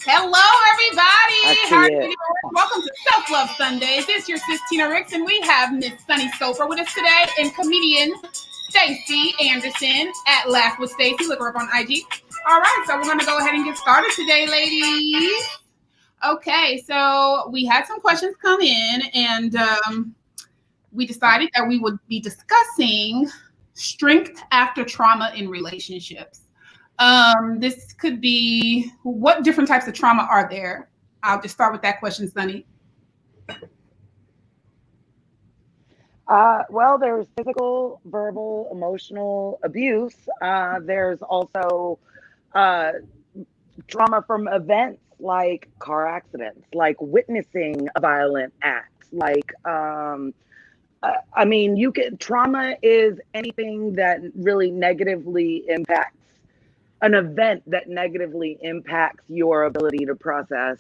Hello, everybody. How are you it. doing? Welcome to Self Love Sundays. It's your sis Tina Ricks, and we have Miss Sunni Soper with us today, and comedian Stacy Anderson at Laugh with Stacy. Look her up on IG. All right, so we're going to go ahead and get started today, ladies. Okay, so we had some questions come in, and we decided that we would be discussing strength after trauma in relationships. This could be, what different types of trauma are there? I'll just start with that question, Sunny. Well, there's physical, verbal, emotional abuse. There's also uh, trauma from events like car accidents, like witnessing a violent act. Trauma is anything that really negatively impacts an event that negatively impacts your ability to process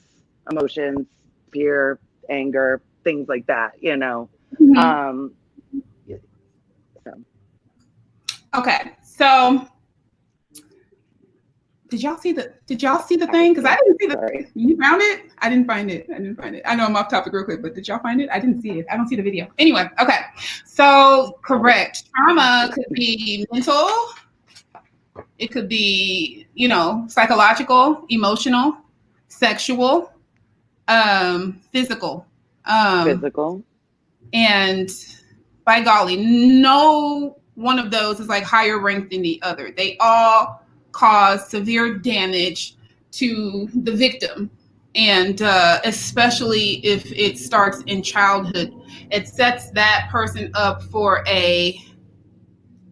emotions, fear, anger, things like that, Mm-hmm. So. Okay, so did y'all see the thing? Because I didn't see the thing. You found it? I didn't find it. I know I'm off topic real quick, but did y'all find it? I didn't see it. I don't see the video. Anyway, okay. So correct. Trauma could be mental. It could be, psychological, emotional, sexual, physical. Physical. And by golly, no one of those is like higher ranked than the other. They all cause severe damage to the victim. And especially if it starts in childhood, it sets that person up for a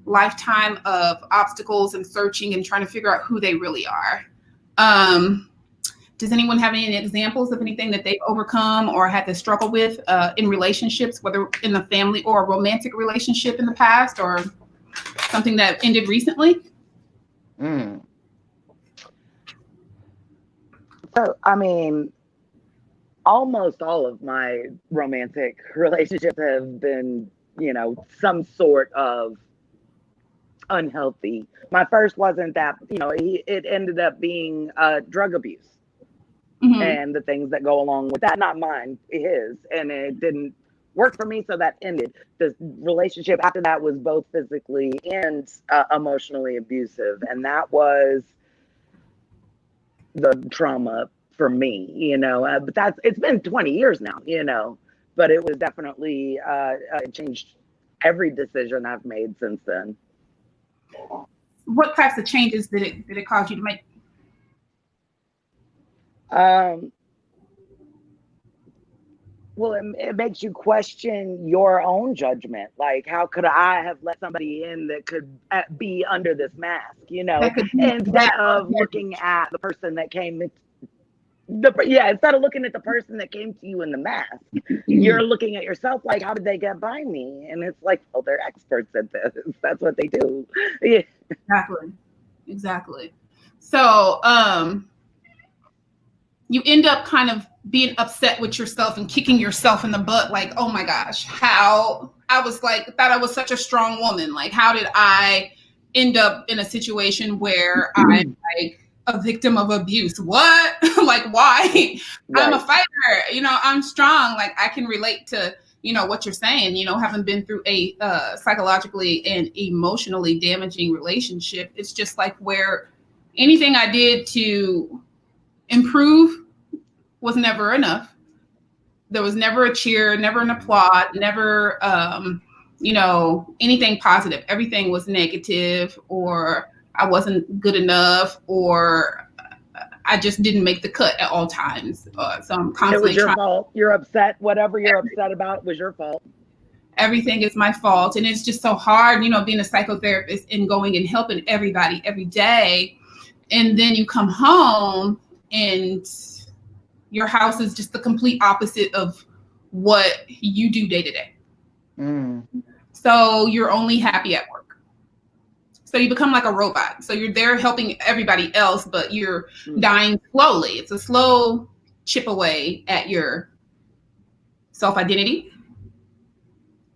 lifetime of obstacles and searching and trying to figure out who they really are. Does anyone have any examples of anything that they've overcome or had to struggle with in relationships, whether in the family or a romantic relationship in the past, or something that ended recently? So, almost all of my romantic relationships have been, some sort of unhealthy. My first wasn't that, it ended up being drug abuse. Mm-hmm. And the things that go along with that. Not mine, his. And it didn't work for me, so that ended. The relationship after that was both physically and emotionally abusive. And that was the trauma for me, but it's been 20 years now, but it was definitely it changed every decision I've made since then. What types of changes did it cause you to make? Well, it makes you question your own judgment. Like, how could I have let somebody in that could be under this mask, instead of looking at the person that came instead of looking at the person that came to you in the mask, you're looking at yourself like, how did they get by me? And it's like, oh, they're experts at this. That's what they do. Yeah. Exactly. So, you end up kind of being upset with yourself and kicking yourself in the butt. Like, oh my gosh, how I was like, thought I was such a strong woman. Like, how did I end up in a situation where I'm like a victim of abuse? What? Like, why? Right. I'm a fighter, I'm strong. Like, I can relate to, what you're saying, having been through a psychologically and emotionally damaging relationship. It's just like where anything I did to improve was never enough. There was never a cheer, never an applaud, never, anything positive. Everything was negative, or I wasn't good enough, or I just didn't make the cut at all times. So I'm constantly It was your fault. You're upset. Whatever you're upset about was your fault. Everything is my fault. And it's just so hard, being a psychotherapist and going and helping everybody every day. And then you come home and your house is just the complete opposite of what you do day to day. So you're only happy at work. So you become like a robot. So you're there helping everybody else, but you're dying slowly. It's a slow chip away at your self-identity,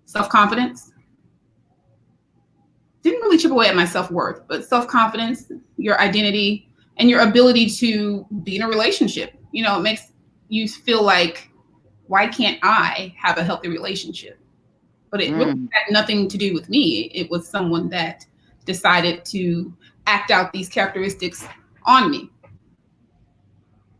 self-confidence. Didn't really chip away at my self-worth, but self-confidence, your identity, and your ability to be in a relationship. You know, it makes you feel like, why can't I have a healthy relationship? But it really had nothing to do with me. It was someone that decided to act out these characteristics on me.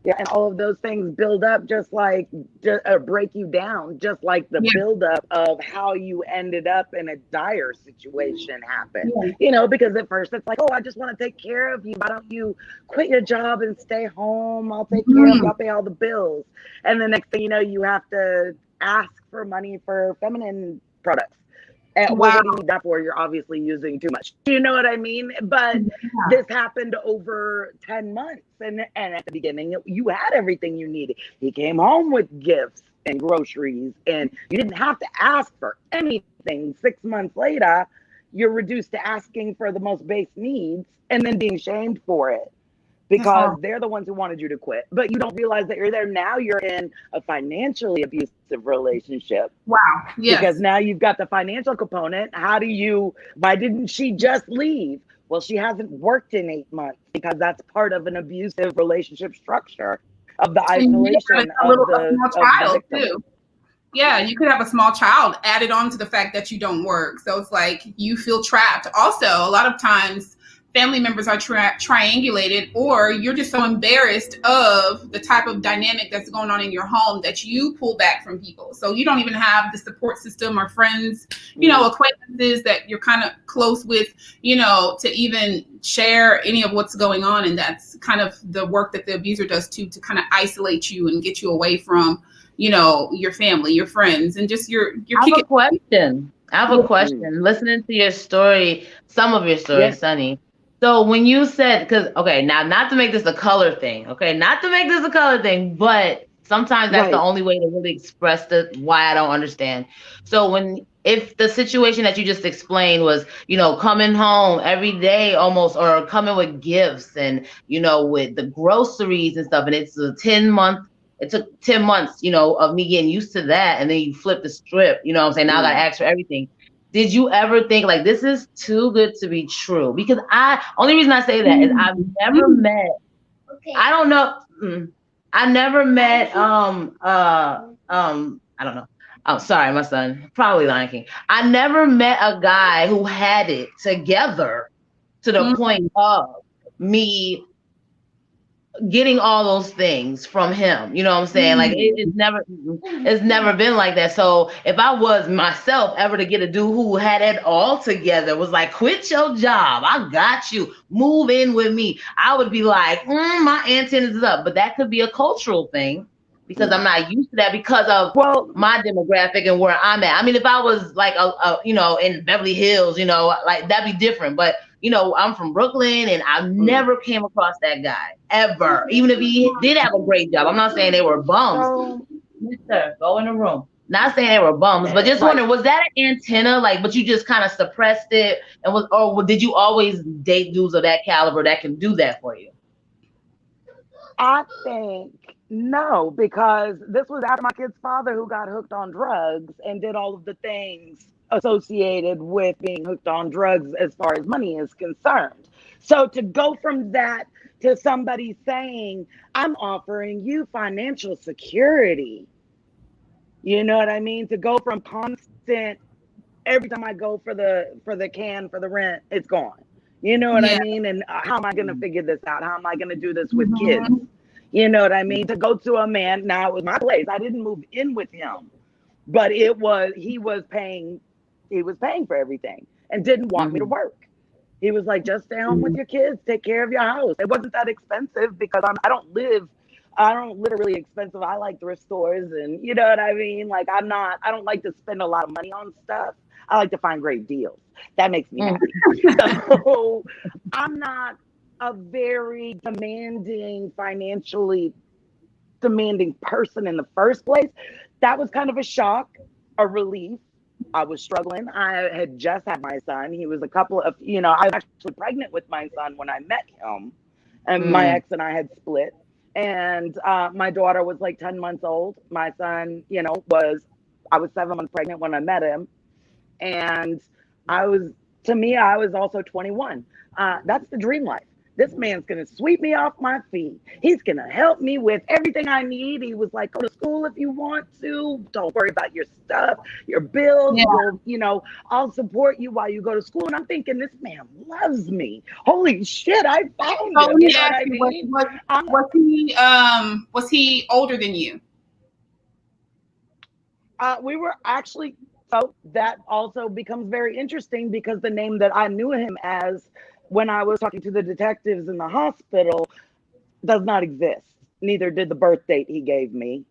Yeah, and all of those things build up break you down, just like the Yeah. buildup of how you ended up in a dire situation happened. Yeah. You know, because at first it's like, oh, I just want to take care of you. Why don't you quit your job and stay home? I'll take care of you. I'll pay all the bills. And the next thing you know, you have to ask for money for feminine products. Well, Wow. what do you need that for? You're obviously using too much. You know what I mean? But this happened over 10 months. And at the beginning, you had everything you needed. He came home with gifts and groceries, and you didn't have to ask for anything. 6 months later, you're reduced to asking for the most base needs and then being shamed for it, because they're the ones who wanted you to quit. But you don't realize that you're there. Now you're in a financially abusive relationship. Wow. Yes. Because now you've got the financial component. Why didn't she just leave? Well, she hasn't worked in 8 months, because that's part of an abusive relationship structure of the isolation of the child victim. too. Yeah, you could have a small child added on to the fact that you don't work. So it's like you feel trapped. Also, a lot of times family members are triangulated, or you're just so embarrassed of the type of dynamic that's going on in your home that you pull back from people. So you don't even have the support system or friends, you know, acquaintances that you're kind of close with, you know, to even share any of what's going on. And that's kind of the work that the abuser does too, to kind of isolate you and get you away from, you know, your family, your friends, and just your I have a question. Listening to your story, some of your story, Sunny. So when you said, now not to make this a color thing, but sometimes that's the only way to really express why I don't understand. So if the situation that you just explained was, you know, coming home every day almost, or coming with gifts and, you know, with the groceries and stuff, and it took 10 months, you know, of me getting used to that, and then you flip the script, you know what I'm saying? Now I gotta ask for everything. Did you ever think like, this is too good to be true? Because only reason I say that is I've never met, I don't know, I never met, I don't know. Oh, sorry, my son, probably Lion King. I never met a guy who had it together to the point of me getting all those things from him, you know what I'm saying? Like it's never been like that. So if I was myself ever to get a dude who had it all together, was like, quit your job, I got you, move in with me, I would be like, my antennas is up. But that could be a cultural thing, because I'm not used to that because of my demographic and where I'm at. I mean, if I was like you know, in Beverly Hills, you know, like that'd be different. But you know, I'm from Brooklyn, and I never came across that guy ever. Even if he did have a great job, I'm not saying they were bums. Mister, go in the room. Not saying they were bums, but just wondering, was that an antenna? Like, but you just kind of suppressed it, or did you always date dudes of that caliber that can do that for you? I think no, because this was after my kid's father, who got hooked on drugs and did all of the things associated with being hooked on drugs as far as money is concerned. So to go from that to somebody saying, I'm offering you financial security, you know what I mean? To go from constant, every time I go for the can for the rent, it's gone. You know what I mean? And how am I going to figure this out? How am I going to do this with kids? You know what I mean? To go to a man, now it was my place. I didn't move in with him, but he was paying for everything and didn't want me to work. He was like, just stay home with your kids, take care of your house. It wasn't that expensive, because I don't live really expensive. I like thrift stores, and you know what I mean? Like I don't like to spend a lot of money on stuff. I like to find great deals. That makes me happy. So I'm not a very financially demanding person in the first place. That was kind of a shock, a relief. I was struggling. I had just had my son. He was I was actually pregnant with my son when I met him, and my ex and I had split. And my daughter was like 10 months old. My son, I was 7 months pregnant when I met him. And I was also 21. That's the dream life. This man's going to sweep me off my feet. He's going to help me with everything I need. He was like, go to school if you want to. Don't worry about your stuff, your bills. Yeah. I'll support you while you go to school. And I'm thinking, this man loves me. Holy shit, I found him. You know what I mean? Was he older than you? We were actually, so that also becomes very interesting because the name that I knew him as when I was talking to the detectives in the hospital does not exist. Neither did the birth date he gave me.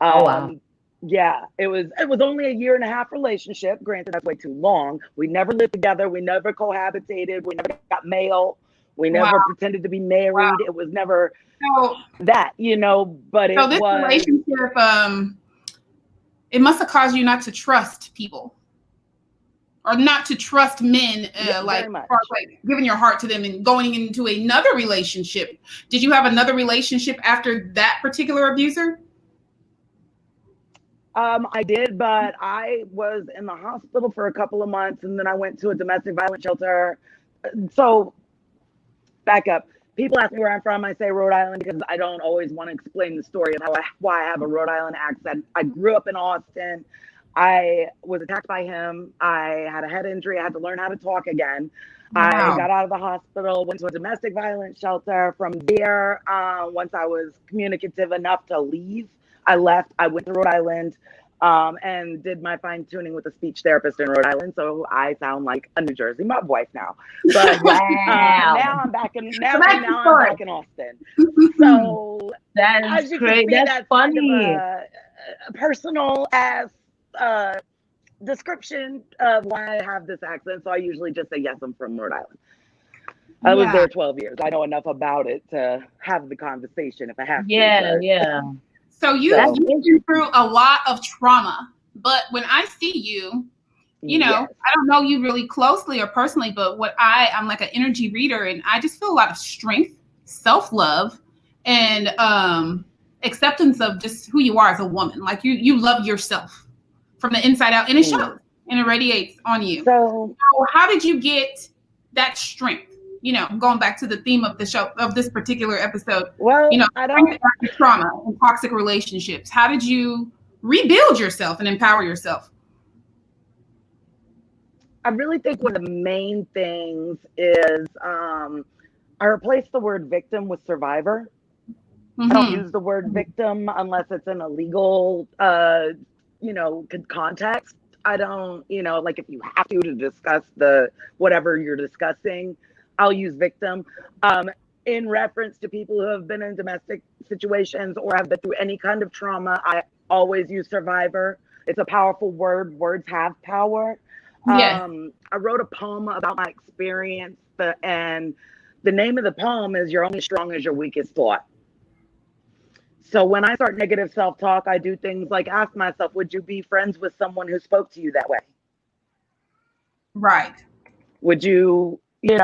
Wow. Yeah, it was only a 1.5-year relationship. Granted, that's way too long. We never lived together. We never cohabitated. We never got mail. We never pretended to be married. Wow. It was never that, but it was. So this relationship, it must have caused you not to trust people. Or not to trust men, like giving your heart to them and going into another relationship. Did you have another relationship after that particular abuser? I did, but I was in the hospital for a couple of months, and then I went to a domestic violence shelter. So, back up. People ask me where I'm from. I say Rhode Island because I don't always want to explain the story of why I have a Rhode Island accent. I grew up in Austin. I was attacked by him. I had a head injury. I had to learn how to talk again. Wow. I got out of the hospital, went to a domestic violence shelter. From there, once I was communicative enough to leave, I left. I went to Rhode Island and did my fine tuning with a speech therapist in Rhode Island. So I sound like a New Jersey mob wife now. But now I'm back in I'm back in Austin. So that is great. That's funny. Kind of a personal ass description of why I have this accent. So I usually just say, yes, I'm from Rhode Island. I was there 12 years. I know enough about it to have the conversation if I have to. Yeah. So you've been through a lot of trauma, but when I see you, I don't know you really closely or personally, but I'm like an energy reader, and I just feel a lot of strength, self-love, and acceptance of just who you are as a woman. Like you love yourself from the inside out, and it shows and it radiates on you. So how did you get that strength? Going back to the theme of the show, of this particular episode, I don't trauma and toxic relationships. How did you rebuild yourself and empower yourself? I really think one of the main things is I replaced the word victim with survivor. Mm-hmm. I don't use the word victim unless it's in a legal context. I don't, like if you have to discuss whatever you're discussing, I'll use victim. In reference to people who have been in domestic situations or have been through any kind of trauma, I always use survivor. It's a powerful word. Words have power. Yes. I wrote a poem about my experience, and the name of the poem is You're Only Strong as Your Weakest Thought. So when I start negative self-talk, I do things like ask myself, would you be friends with someone who spoke to you that way? Right. Would you, you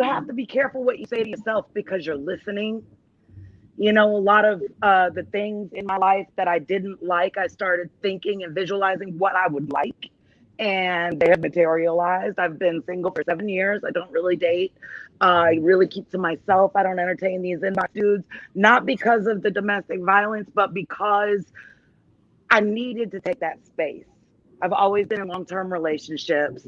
have to be careful what you say to yourself because you're listening. A lot of the things in my life that I didn't like, I started thinking and visualizing what I would like. And they have materialized. I've been single for 7 years. I don't really date. I really keep to myself. I don't entertain these inbox dudes, not because of the domestic violence, but because I needed to take that space. I've always been in long-term relationships,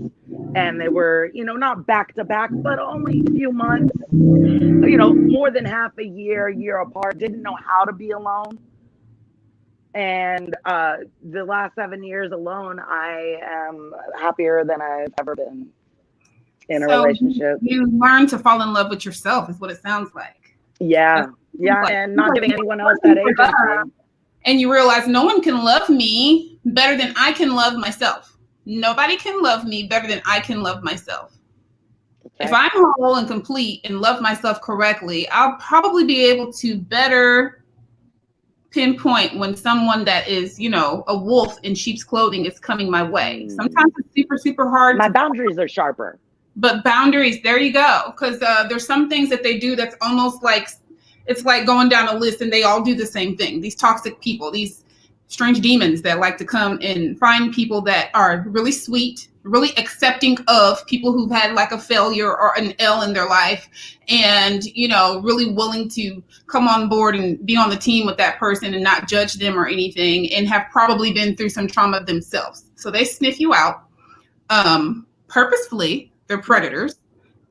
and they were, not back to back, but only a few months, more than half a year apart, didn't know how to be alone. And the last 7 years alone, I am happier than I've ever been in a relationship. You learn to fall in love with yourself is what it sounds like. Yeah. And not giving anyone else that agency. And you realize no one can love me better than I can love myself. Nobody can love me better than I can love myself. Okay. If I'm whole and complete and love myself correctly, I'll probably be able to better pinpoint when someone that is, a wolf in sheep's clothing is coming my way. Sometimes it's super, super hard. My boundaries are sharper. But boundaries, there you go. Because there's some things that they do that's almost like, it's like going down a list and they all do the same thing. These toxic people, these strange demons that like to come and find people that are really sweet really accepting of people who've had like a failure or an L in their life, and, you know, really willing to come on board and be on the team with that person and not judge them or anything, and have probably been through some trauma themselves. So they sniff you out purposefully. They're predators,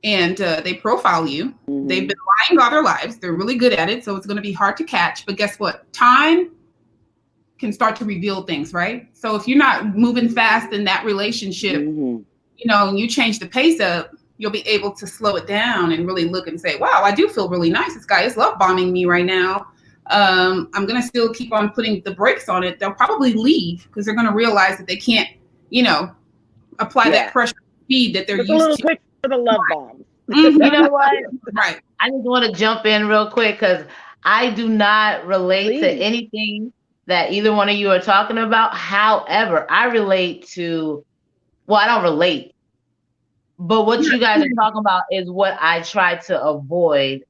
and they profile you. They've been lying all their lives. They're really good at it, so it's going to be hard to catch. But guess what? Time can start to reveal things, right? So if you're not moving fast in that relationship, you know, and you change the pace up, you'll be able to slow it down and really look and say, wow, I do feel really nice. This guy is love bombing me right now. I'm going to still keep on putting the brakes on it. They'll probably leave because they're going to realize that they can't, you know, apply that pressure speed that they're used to. A little quick for the love bombs. You know what? Right. I just want to jump in real quick because I do not relate to anything that either one of you are talking about. However, I relate to, well, I don't relate, but what you guys are talking about is what I try to avoid.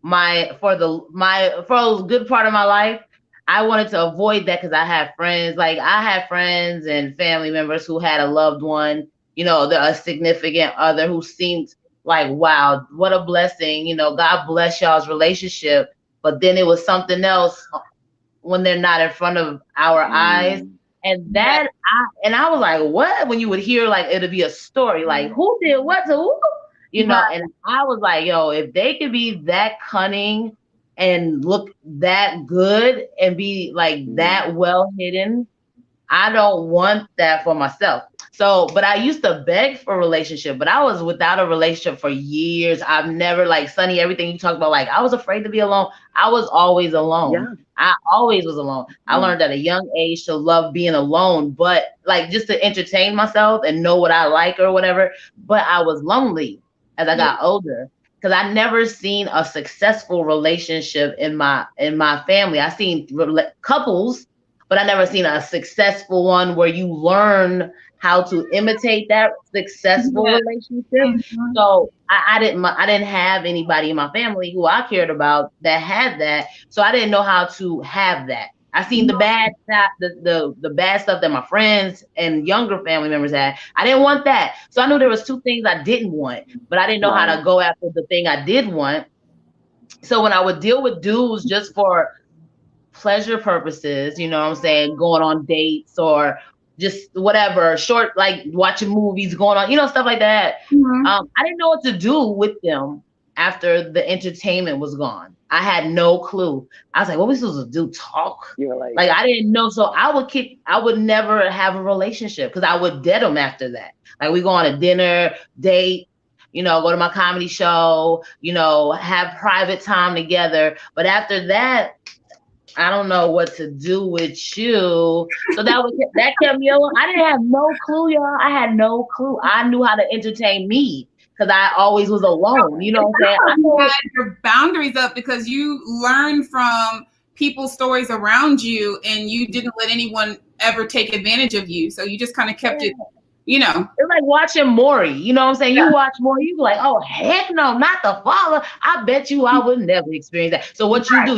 For a good part of my life, I wanted to avoid that because I have friends. Like, I have friends and family members who had a loved one, you know, a significant other who seemed like, wow, what a blessing. You know, God bless y'all's relationship. But then it was something else when they're not in front of our eyes. And that, I was like, what? When you would hear, like, it'd be a story, like, who did what to who? You know, and I was like, yo, if they could be that cunning and look that good and be like that well hidden, I don't want that for myself. So, but I used to beg for a relationship, but I was without a relationship for years. I've never, like, Sunny, everything you talk about, like, I was afraid to be alone. I was always alone. Yeah. I always was alone. I learned at a young age to love being alone, but like just to entertain myself and know what I like or whatever. But I was lonely as I got older because I never seen a successful relationship in my family. I seen couples, but I never seen a successful one where you learn how to imitate that successful relationship. So I didn't have anybody in my family who I cared about that had that. So I didn't know how to have that. I seen the bad stuff, the bad stuff that my friends and younger family members had. I didn't want that. So I knew there was two things I didn't want, but I didn't know how to go after the thing I did want. So when I would deal with dudes just for pleasure purposes, you know what I'm saying, going on dates or just whatever, short, like watching movies, going on, you know, stuff like that. I didn't know what to do with them after the entertainment was gone. I had no clue. I was like, what are we supposed to do? Talk? You're like I didn't know. So I would never have a relationship because I would dead them after that. Like, we go on a dinner, date, you know, go to my comedy show, you know, have private time together. But after that, I don't know what to do with you. So that kept me alone. I didn't have no clue, y'all. I had no clue. I knew how to entertain me because I always was alone. You know what I'm saying? You had your boundaries up because you learned from people's stories around you and you didn't let anyone ever take advantage of you. So you just kind of kept it, you know. It's like watching Maury. You know what I'm saying? You watch Maury, you be like, oh, heck no, not the father. I bet you I would never experience that. So what you do,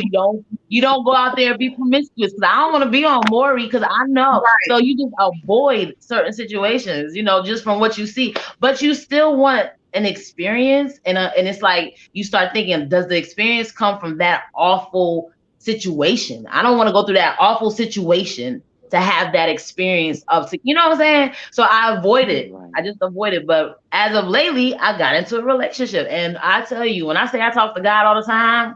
you don't go out there and be promiscuous because I don't want to be on Maury because I know. So you just avoid certain situations, you know, just from what you see. But you still want an experience, and it's like you start thinking, does the experience come from that awful situation? I don't want to go through that awful situation to have that experience of, you know what I'm saying? So I avoid it. I just avoid it. But as of lately, I got into a relationship. And I tell you, when I say I talk to God all the time,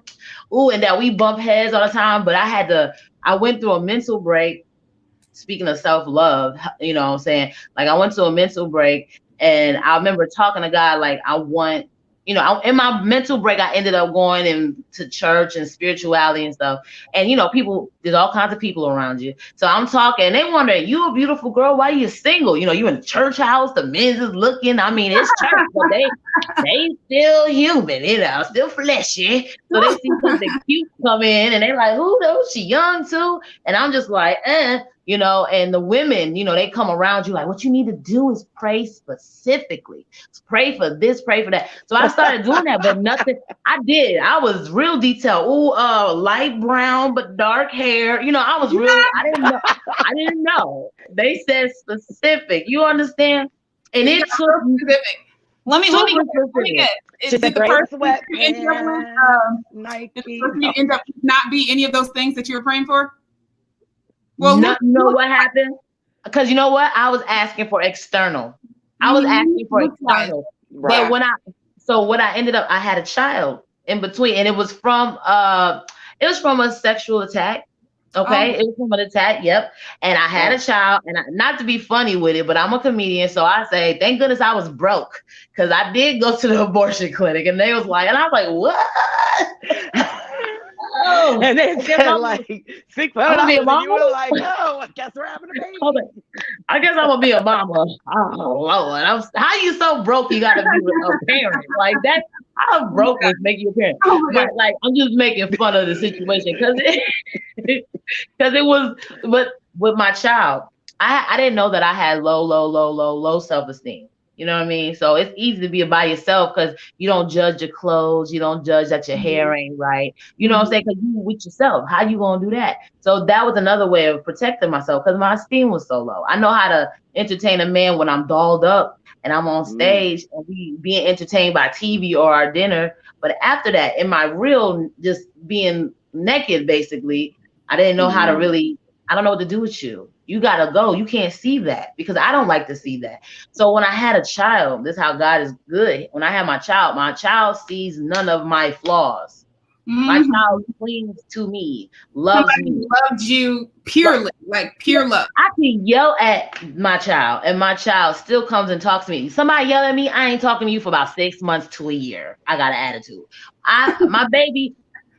and that we bump heads all the time, but I went through a mental break. Speaking of self-love, you know what I'm saying? Like, I went to a mental break and I remember talking to God, like, I want, you know, in my mental break, I ended up going into church and spirituality and stuff. And, you know, there's all kinds of people around you. So I'm talking, and they wonder, you a beautiful girl, why are you single? You know, you in the church house, the men's is looking. I mean, it's church, but they still human, you know, still fleshy. So they see something cute come in and they like, who knows? She young too. And I'm just like, you know, and the women, you know, they come around you like, what you need to do is pray specifically. Pray for this, pray for that. So I started doing that, but nothing. I was real detailed. Light brown, but dark hair. You know, I was real. I didn't know. They said specific. You understand? And it took let me get. Did the person end up not be any of those things that you were praying for? Well, you know what happened? Because you know what? I was asking for external. I was asking for external. Right. But what I ended up, I had a child in between, and it was from a sexual attack. Okay, it was from an attack. Yep. And I had a child, and not to be funny with it, but I'm a comedian, so I say, thank goodness I was broke, because I did go to the abortion clinic, and they was like, and I was like, what? And they said like 6 months, and you were like, oh, I guess we're having a baby. I guess I'm gonna be a mama. Oh Lord, how you so broke? You gotta be a parent like that. How broke is making you a parent? But like, I'm just making fun of the situation because it was. But with my child, I didn't know that I had low self-esteem. You know what I mean? So it's easy to be by yourself because you don't judge your clothes. You don't judge that your hair ain't right. You know what I'm saying? Because you with yourself. How you going to do that? So that was another way of protecting myself because my esteem was so low. I know how to entertain a man when I'm dolled up and I'm on stage and we being entertained by TV or our dinner. But after that, in my real, just being naked, basically, I didn't know how to really, I don't know what to do with you. You got to go. You can't see that because I don't like to see that. So when I had a child, this is how God is good. When I had my child sees none of my flaws. My child clings to me, loves me. Loves you purely, like pure love. I can yell at my child and my child still comes and talks to me. Somebody yell at me, I ain't talking to you for about 6 months to a year. I got an attitude. My baby,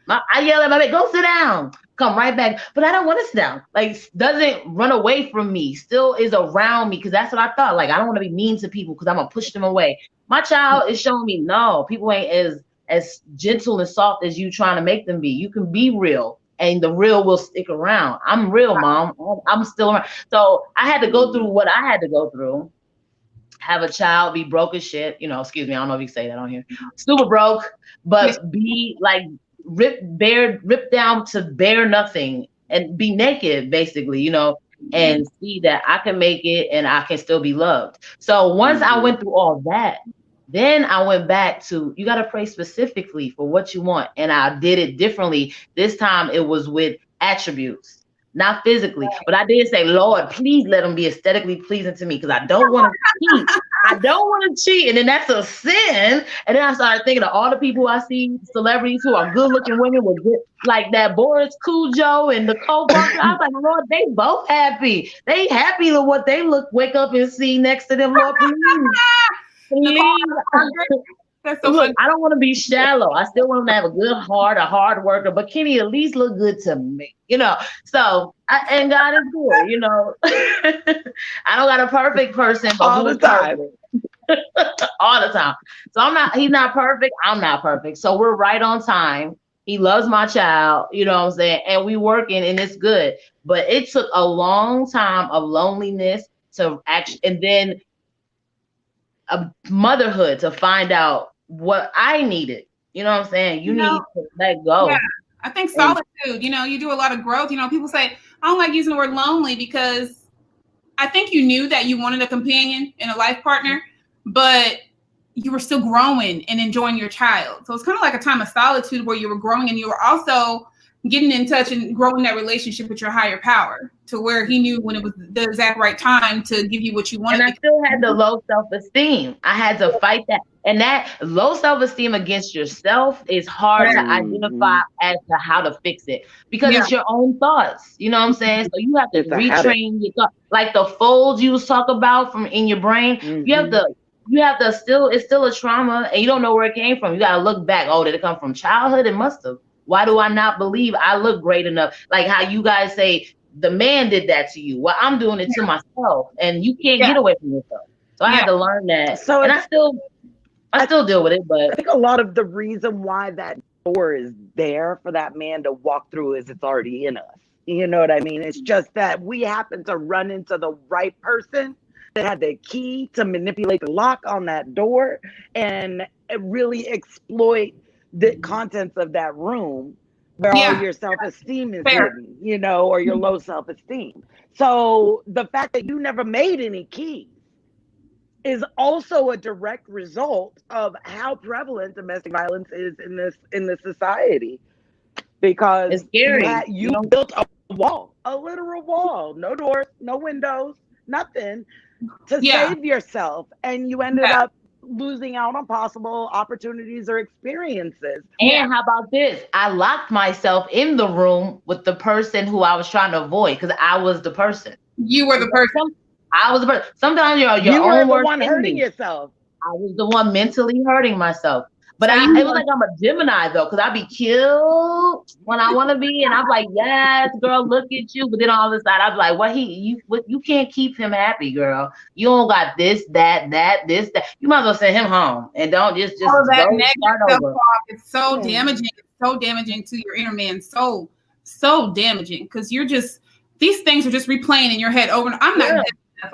I yell at my baby, go sit down. Come right back, but I don't want to sit down. Like, doesn't run away from me, still is around me because that's what I thought. Like, I don't want to be mean to people because I'm gonna push them away. My child is showing me no, people ain't as gentle and soft as you trying to make them be. You can be real, and the real will stick around. I'm real, mom. I'm still around. So I had to go through what I had to go through. Have a child, be broke as shit. You know, excuse me, I don't know if you say that on here. Super broke, but be like. Rip down to bare nothing and be naked, basically, you know, and see that I can make it and I can still be loved. So once I went through all that, then I went back to, you got to pray specifically for what you want. And I did it differently. This time it was with attributes. Not physically, but I did say, Lord, please let them be aesthetically pleasing to me because I don't want to cheat. I don't want to cheat. And then that's a sin. And then I started thinking of all the people I see, celebrities who are good looking women with good, like that Boris Cujo and Nicole Parker. I was like, Lord, they both happy. They happy to what they wake up and see next to them. Lord, please. That's so funny. I don't want to be shallow. I still want them to have a good heart, a hard worker, but can he at least look good to me? You know, so and God is good, you know. I don't got a perfect person, but all the time. All the time. So he's not perfect. I'm not perfect. So we're right on time. He loves my child, you know what I'm saying? And we working and it's good. But it took a long time of loneliness to actually, and then a motherhood to find out what I needed. You know what I'm saying? You need to let go. Yeah, I think solitude, you know, you do a lot of growth. You know, people say, I don't like using the word lonely because I think you knew that you wanted a companion and a life partner, but you were still growing and enjoying your child. So it's kind of like a time of solitude where you were growing and you were also getting in touch and growing that relationship with your higher power to where he knew when it was the exact right time to give you what you wanted. And I still had the low self-esteem. I had to fight that. And that low self-esteem against yourself is hard to identify as to how to fix it because it's your own thoughts. You know what I'm saying? So you have to retrain your thoughts. Like the folds you was talking about from in your brain, you have to it's still a trauma and you don't know where it came from. You got to look back. Oh, did it come from childhood? It must have. Why do I not believe I look great enough? Like how you guys say the man did that to you. Well, I'm doing it to myself and you can't get away from yourself. So I had to learn that. So and I still deal with it, but I think a lot of the reason why that door is there for that man to walk through is it's already in us. You know what I mean? It's just that we happen to run into the right person that had the key to manipulate the lock on that door and really exploit the contents of that room where all your self-esteem is hidden, you know, or your low self-esteem. So the fact that you never made any keys is also a direct result of how prevalent domestic violence is in this society. Because it's scary. you built a wall, a literal wall, no doors, no windows, nothing, to save yourself, and you ended up losing out on possible opportunities or experiences. And how about this? I locked myself in the room with the person who I was trying to avoid because I was the person. You were the person. I was the person. Sometimes you're you own were the worst one hurting enemy. yourself. I was the one mentally hurting myself. But it was like I'm a Gemini though, because I be cute when I want to be, and I'm like, yes, girl, look at you. But then all of a sudden, I'm like, what you can't keep him happy, girl. You don't got this, that. You might as well send him home and don't just all of that go negative start over. It's so damaging. It's so damaging to your inner man. So damaging, because these things are just replaying in your head over and I'm not good enough,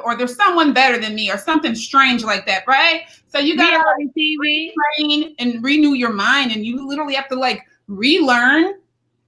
or there's someone better than me, or something strange like that, right? So you gotta retrain and renew your mind, and you literally have to like relearn.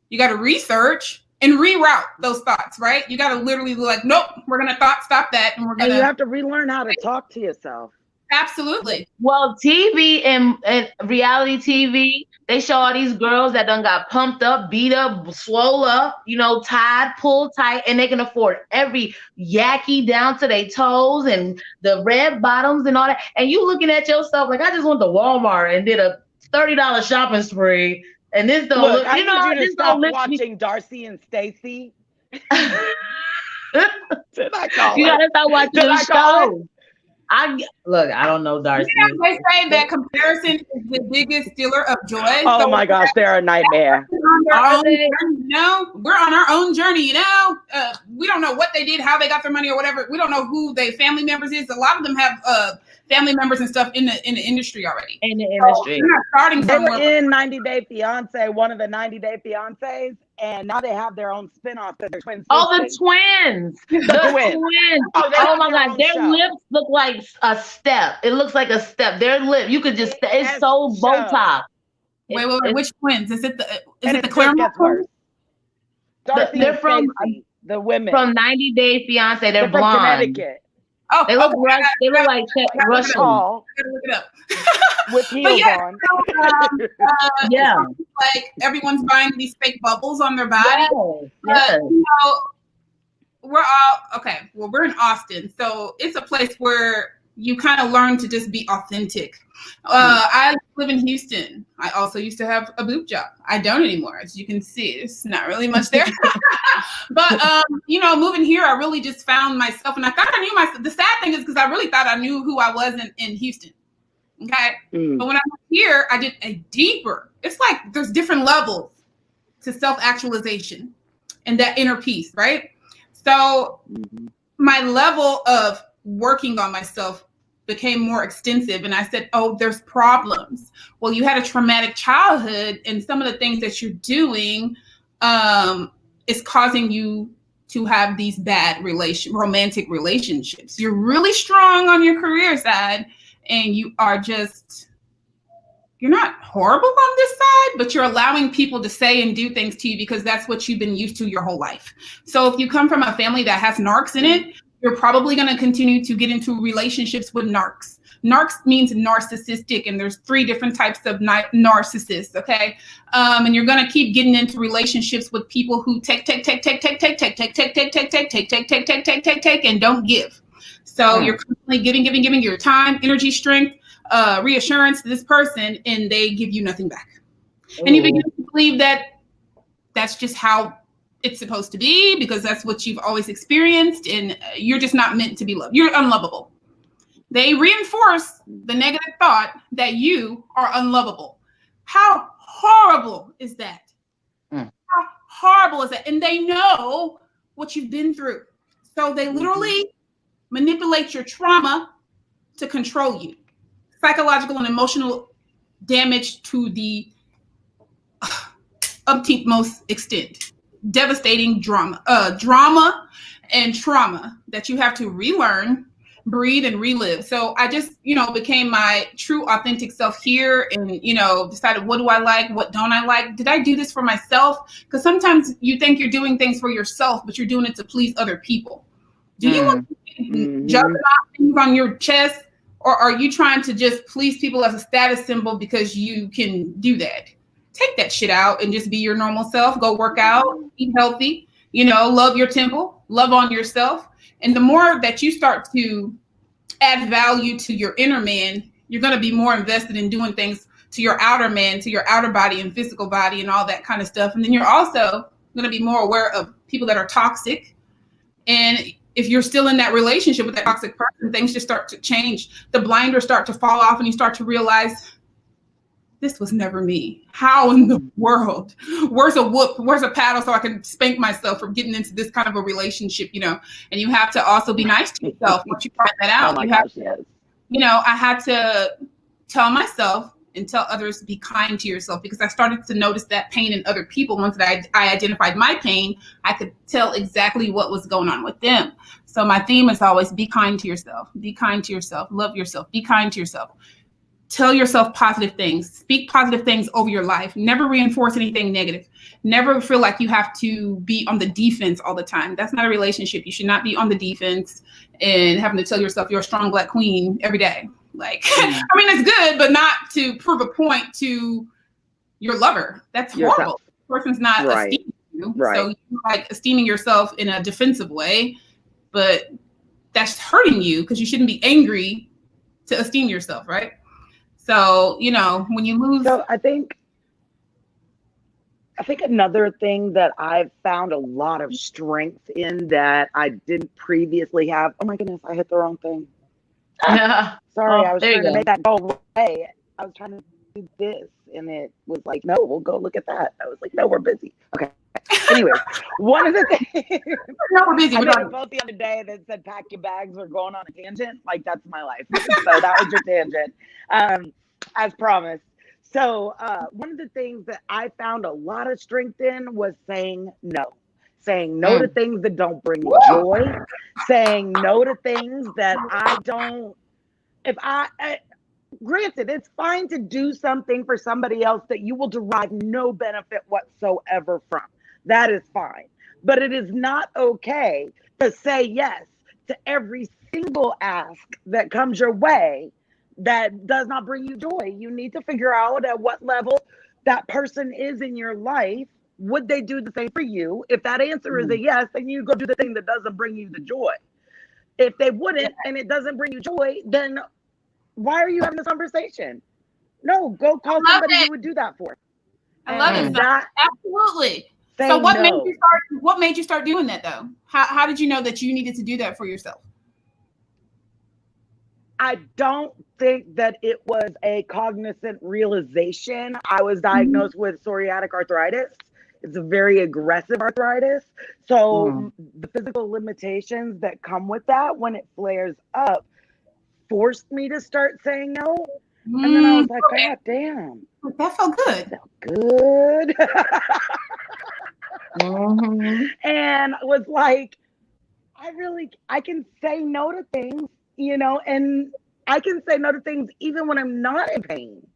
You got to research and reroute those thoughts, right? You got to literally be like, nope, we're gonna stop that, and we're gonna. And you have to relearn how to talk to yourself. Absolutely. Well, TV and reality TV, they show all these girls that done got pumped up, beat up, swole up, tied, pulled tight, and they can afford every yacky down to their toes and the red bottoms and all that. And you looking at yourself like, I just went to Walmart and did a $30 shopping spree, and this don't look. I need you to stop watching Darcy and Stacy. Did I call you gotta start watching the show. I don't know Darcy. They say that comparison is the biggest stealer of joy. Oh my gosh, they're a nightmare. We're on our own journey, we don't know what they did, how they got their money or whatever. We don't know who their family members is. A lot of them have family members and stuff in the industry already. In the industry. So they're not starting somewhere. They were in 90 Day Fiance, one of the 90 Day Fiancés, and now they have their own spinoff because they're twins. Oh, the twins. The twins. Oh my God. Their lips look like a step. It looks like a step. Their lip, you could just, it's so Botox. Wait, which twins? Is it the Claremont twins? They're from the women. From 90 Day Fiance. They're blonde. From Connecticut. Oh, they look like Russian. Gotta look it up. With heels on. Like everyone's buying these fake bubbles on their body. Yes. We're all okay. Well, we're in Austin, so it's a place where you kind of learn to just be authentic. I live in Houston. I also used to have a boob job. I don't anymore, as you can see. There's not really much there. But moving here, I really just found myself, and I thought I knew myself. The sad thing is because I really thought I knew who I was in Houston. Okay, but when I moved here, I did a deeper. It's like there's different levels to self-actualization and that inner peace, right? So my level of working on myself became more extensive, and I said, oh, there's problems. Well, you had a traumatic childhood, and some of the things that you're doing is causing you to have these bad romantic relationships. You're really strong on your career side, and you're not horrible on this side, but you're allowing people to say and do things to you because that's what you've been used to your whole life. So if you come from a family that has narcs in it, you're probably going to continue to get into relationships with narcs. Narcs means narcissistic, and there's 3 different types of narcissists, okay? And you're going to keep getting into relationships with people who take, and don't give. So you're constantly giving your time, energy, strength, reassurance to this person, and they give you nothing back. And you begin to believe that that's just how it's supposed to be because that's what you've always experienced, and you're just not meant to be loved. You're unlovable. They reinforce the negative thought that you are unlovable. How horrible is that? How horrible is that? And they know what you've been through. So they literally manipulate your trauma to control you. Psychological and emotional damage to the umpteenth most extent. Devastating drama and trauma that you have to relearn, breathe, and relive. So I just, became my true authentic self here and, decided what do I like, what don't I like? Did I do this for myself? Because sometimes you think you're doing things for yourself, but you're doing it to please other people. Do you want to juggle things on your chest Or are you trying to just please people as a status symbol because you can do that? Take that shit out and just be your normal self. Go work out, eat healthy, love your temple, love on yourself. And the more that you start to add value to your inner man, you're going to be more invested in doing things to your outer man, to your outer body and physical body and all that kind of stuff. And then you're also going to be more aware of people that are toxic. And if you're still in that relationship with that toxic person, things just start to change. The blinders start to fall off and you start to realize, this was never me. How in the world? Where's a whoop? Where's a paddle so I can spank myself for getting into this kind of a relationship, And you have to also be nice to yourself once you find that out. Oh my gosh, yes. I had to tell myself and tell others, be kind to yourself, because I started to notice that pain in other people. Once I identified my pain, I could tell exactly what was going on with them. So my theme is always be kind to yourself, be kind to yourself, love yourself, be kind to yourself. Tell yourself positive things, speak positive things over your life, never reinforce anything negative, never feel like you have to be on the defense all the time. That's not a relationship. You should not be on the defense and having to tell yourself you're a strong Black queen every day. Like, I mean, it's good, but not to prove a point to your lover. That's horrible. The person's not esteeming you. Right. So you're like esteeming yourself in a defensive way, but that's hurting you because you shouldn't be angry to esteem yourself, right? So, when you lose. So I think another thing that I've found a lot of strength in that I didn't previously have. Oh my goodness, I hit the wrong thing. Sorry, I was trying to make that go away. I was trying to do this and it was like, no, we'll go look at that. I was like, no, we're busy. Okay. Anyways, one of the things no, we're busy. I made a post the other day that said pack your bags, we're going on a tangent. Like, that's my life. So that was your tangent. As promised. So one of the things that I found a lot of strength in was saying no. Saying no to things that don't bring me joy. Saying no to things that I don't. Granted, it's fine to do something for somebody else that you will derive no benefit whatsoever from. That is fine. But it is not okay to say yes to every single ask that comes your way that does not bring you joy. You need to figure out at what level that person is in your life. Would they do the same for you? If that answer is a yes, then you go do the thing that doesn't bring you the joy. If they wouldn't and it doesn't bring you joy, then why are you having this conversation? No, go call somebody you would do that for. I love it. Absolutely. So what made you start doing that though? How did you know that you needed to do that for yourself? I don't think that it was a cognizant realization. I was diagnosed with psoriatic arthritis. It's a very aggressive arthritis. So the physical limitations that come with that when it flares up forced me to start saying no. And then I was like, God damn. That felt good. That felt good. And was like, I can say no to things, and I can say no to things even when I'm not in pain,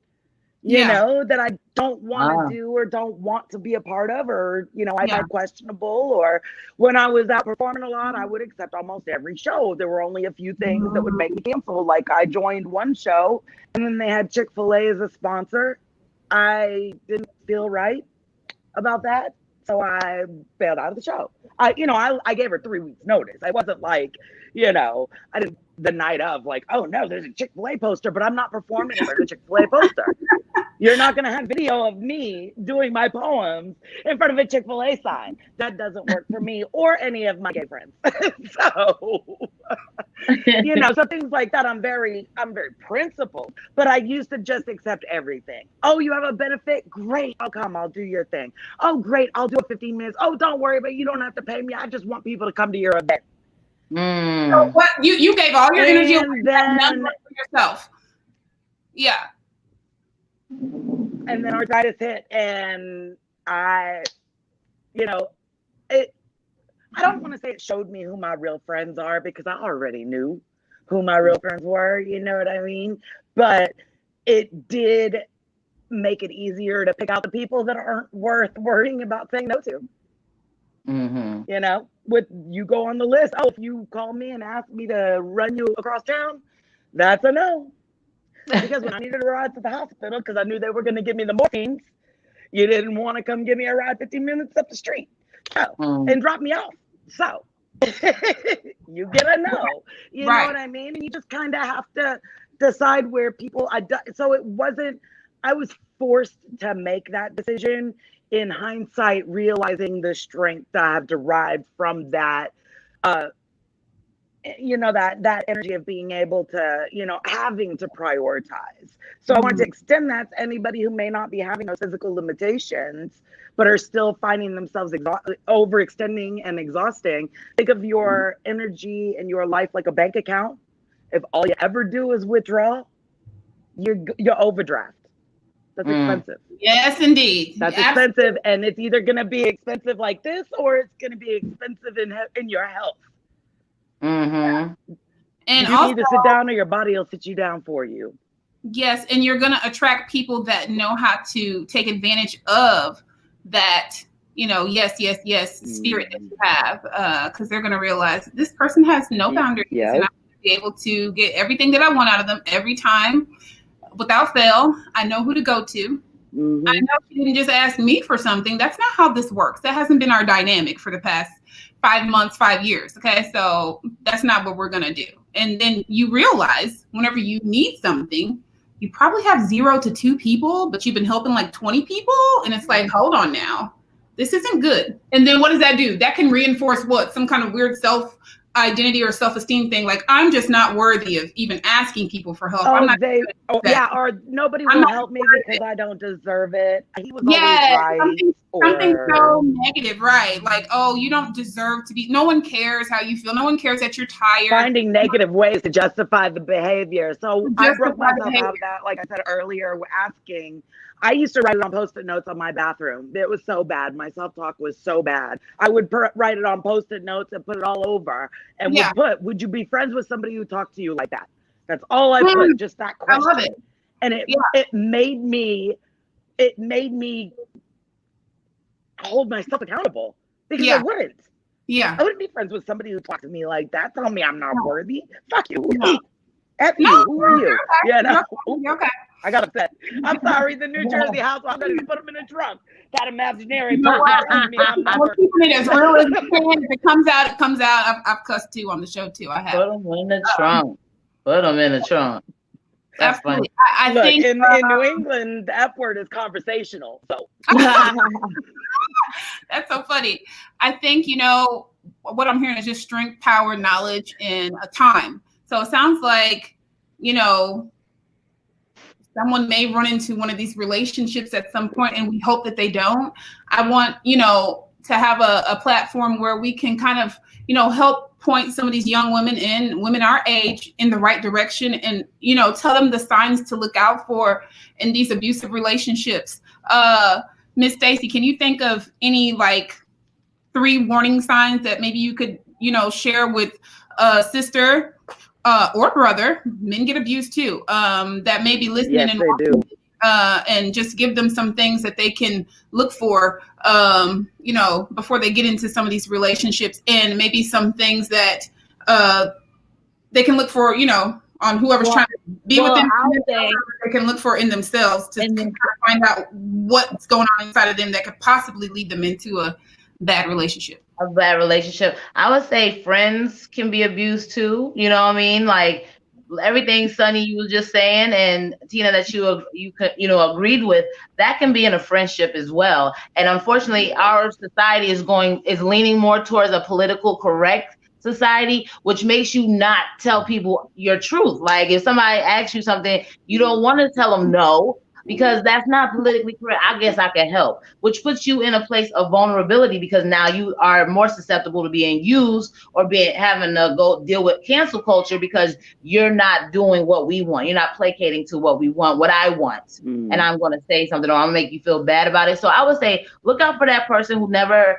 that I don't want to do or don't want to be a part of, or, I find questionable, or when I was out performing a lot, I would accept almost every show. There were only a few things that would make me cancel. Like I joined one show and then they had Chick-fil-A as a sponsor. I didn't feel right about that. So I bailed out of the show. I gave her 3 weeks notice. I wasn't like, I didn't the night of like, oh no, there's a Chick-fil-A poster, but I'm not performing under the Chick-fil-A poster. You're not going to have video of me doing my poems in front of a Chick-fil-A sign. That doesn't work for me or any of my gay friends. So, so things like that, I'm very principled, but I used to just accept everything. Oh, you have a benefit? Great. I'll come. I'll do your thing. Oh, great. I'll do it 15 minutes. Oh, don't worry, but you don't have to pay me. I just want people to come to your event. So what you gave all your energy away for yourself. Yeah. And then arthritis hit, and I don't want to say it showed me who my real friends are, because I already knew who my real friends were, you know what I mean? But it did make it easier to pick out the people that aren't worth worrying about saying no to. With you go on the list. Oh, if you call me and ask me to run you across town, That's a no. Because when I needed a ride to the hospital, because I knew they were going to give me the morphines, you didn't want to come give me a ride 15 minutes up the street. So, and drop me off. So, you get a no. You know what I mean? And you just kind of have to decide where people. So it wasn't. I was forced to make that decision. In hindsight, realizing the strength that I have derived from that. That energy of being able to, having to prioritize. So I want to extend that to anybody who may not be having those physical limitations, but are still finding themselves overextending and exhausting. Think of your energy and your life like a bank account. If all you ever do is withdraw, you're overdraft. That's expensive. Yes, indeed. That's expensive, and it's either going to be expensive like this, or it's going to be expensive in your health. And you also, need to sit down, or your body will sit you down for you. Yes, and you're going to attract people that know how to take advantage of that, yes, spirit that you have, because they're going to realize this person has no boundaries, and I'm going to be able to get everything that I want out of them every time, without fail. I know who to go to. I know she didn't just ask me for something. That's not how this works. That hasn't been our dynamic for the past 5 months, 5 years. Okay. So that's not what we're going to do. And then you realize whenever you need something, you probably have 0 to 2 people, but you've been helping like 20 people. And it's like, hold on now, this isn't good. And then what does that do? That can reinforce what? Some kind of weird self-identity or self-esteem thing. Like, I'm just not worthy of even asking people for help. Or nobody will help me because I don't deserve it. He was always right. Something so negative, right? Like, oh, you don't deserve to be. No one cares how you feel. No one cares that you're tired. Finding negative ways to justify the behavior. So I broke myself out of that, like I said earlier, asking. I used to write it on Post-it notes on my bathroom. It was so bad. My self-talk was so bad. I would write it on Post-it notes and put it all over. And would you be friends with somebody who talked to you like that? That's all I put, just that question. I love it. And it made me hold myself accountable, because I wouldn't. I wouldn't be friends with somebody who talked to me like that, telling me I'm not worthy. Fuck you. F you. Who are you? Okay. I got upset. I'm sorry, the New Jersey house. I'm going to put them in a trunk. That imaginary person. We're keeping it as real as we can. If it comes out, it comes out. I've cussed too on the show too. I have. Put them in the trunk. Put them in the trunk. That's absolutely. Funny. I think in New England, the F word is conversational. So that's so funny. I think, what I'm hearing is just strength, power, knowledge, and a time. So it sounds like, someone may run into one of these relationships at some point, and we hope that they don't. I want, to have a platform where we can kind of, help point some of these young women our age in the right direction, and, tell them the signs to look out for in these abusive relationships. Miss Stacy, can you think of any 3 warning signs that maybe you could, share with a sister or brother? Men get abused too. That may be listening. Yes, they do. And just give them some things that they can look for, before they get into some of these relationships, and maybe some things that they can look for, on whoever's trying to be with them. They can look for in themselves to find out what's going on inside of them that could possibly lead them into a bad relationship. A bad relationship. I would say friends can be abused too. You know what I mean? Like everything Sunny you was just saying, and Tina that you agreed with, that can be in a friendship as well. And unfortunately, our society is leaning more towards a political correct society, which makes you not tell people your truth. Like if somebody asks you something, you don't want to tell them no, because that's not politically correct. I guess I can help, which puts you in a place of vulnerability, because now you are more susceptible to being used or having to go deal with cancel culture, because you're not doing what we want. You're not placating to what we want, what I want. And I'm going to say something, or I'm going to make you feel bad about it. So I would say, look out for that person who never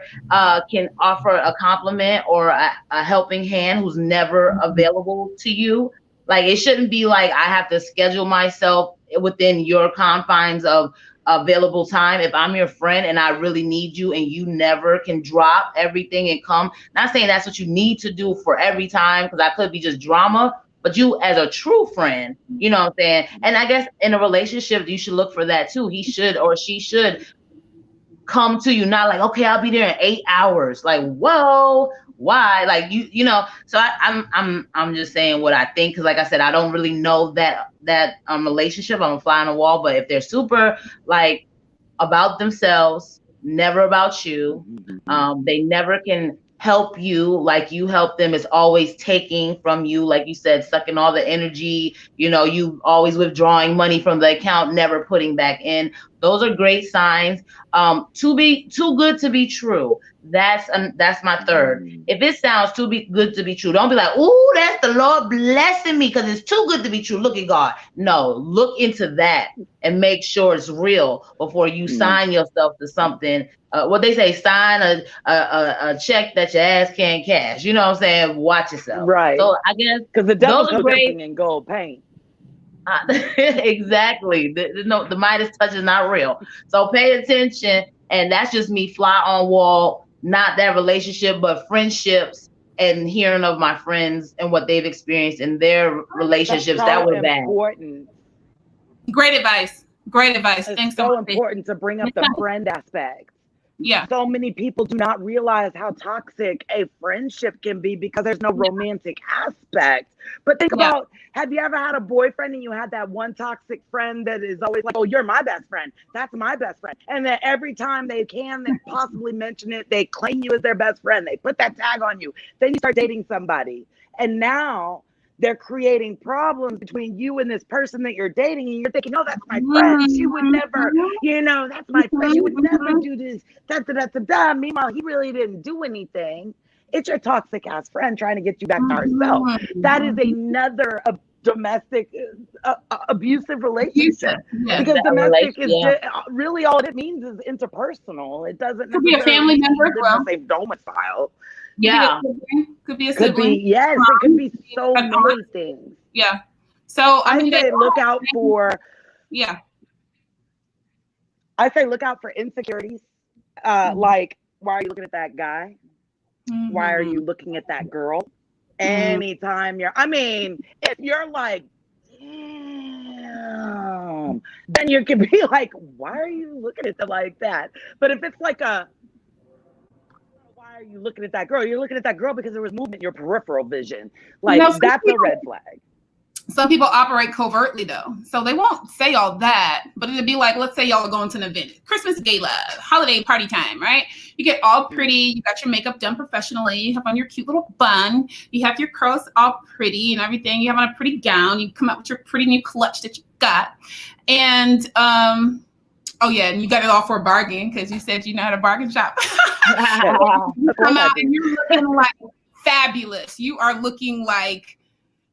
can offer a compliment or a helping hand, who's never available to you. Like, it shouldn't be like I have to schedule myself within your confines of available time. If I'm your friend and I really need you, and you never can drop everything and come, not saying that's what you need to do for every time, because that could be just drama, but you as a true friend, you know what I'm saying? And I guess in a relationship, you should look for that too. He should or she should come to you, not like, okay, I'll be there in 8 hours. Like, whoa, why? Like you know. So I'm just saying what I think, because like I said, I don't really know that relationship. I'm a fly on the wall. But if they're super like about themselves, never about you, they never can help you like you help them. It's always taking from you, like you said, sucking all the energy. You know, you always withdrawing money from the account, never putting back in. Those are great signs. Too good to be true. That's my third. If it sounds good to be true, don't be like, ooh, that's the Lord blessing me because it's too good to be true. Look at God. No, look into that and make sure it's real before you sign yourself to something. What they say, sign a check that your ass can't cash. You know what I'm saying? Watch yourself. Right. So I guess because the devil those are comes great. in gold paint. Exactly. The Midas touch is not real. So pay attention. And that's just me fly on wall, not that relationship, but friendships and hearing of my friends and what they've experienced in their relationships that were bad. Great advice. Great advice. It's Thanks so important to bring up the friend aspect. Yeah. So many people do not realize how toxic a friendship can be because there's no romantic aspect. But think about, have you ever had a boyfriend and you had that one toxic friend that is always like, oh, you're my best friend. That's my best friend. And then every time they possibly mention it, they claim you as their best friend. They put that tag on you. Then you start dating somebody. And now they're creating problems between you and this person that you're dating, and you're thinking, oh, that's my friend. She would never, that's my friend. She would never do this. Meanwhile, he really didn't do anything. It's your toxic ass friend trying to get you back to herself. That is another domestic abusive relationship. Because domestic is really all it means is interpersonal. It doesn't be a family member as well. The same domicile. Yeah. Could be a sibling. Yes, it could be so many things. Yeah. So I say look out for insecurities. Like, why are you looking at that guy? Why are you looking at that girl? Anytime if you're like, damn, then you can be like, why are you looking at them like that? But if it's like why are you looking at that girl? You're looking at that girl because there was movement in your peripheral vision. Like, that's a red flag. Some people operate covertly though. So they won't say all that, but it'd be like, let's say y'all are going to an event, Christmas gala, holiday party time, right? You get all pretty, you got your makeup done professionally, you have on your cute little bun, you have your curls all pretty and everything, you have on a pretty gown, you come out with your pretty new clutch that you got. And oh yeah, and you got it all for a bargain because you said you know how to bargain shop. You come out and you're looking like fabulous. You are looking like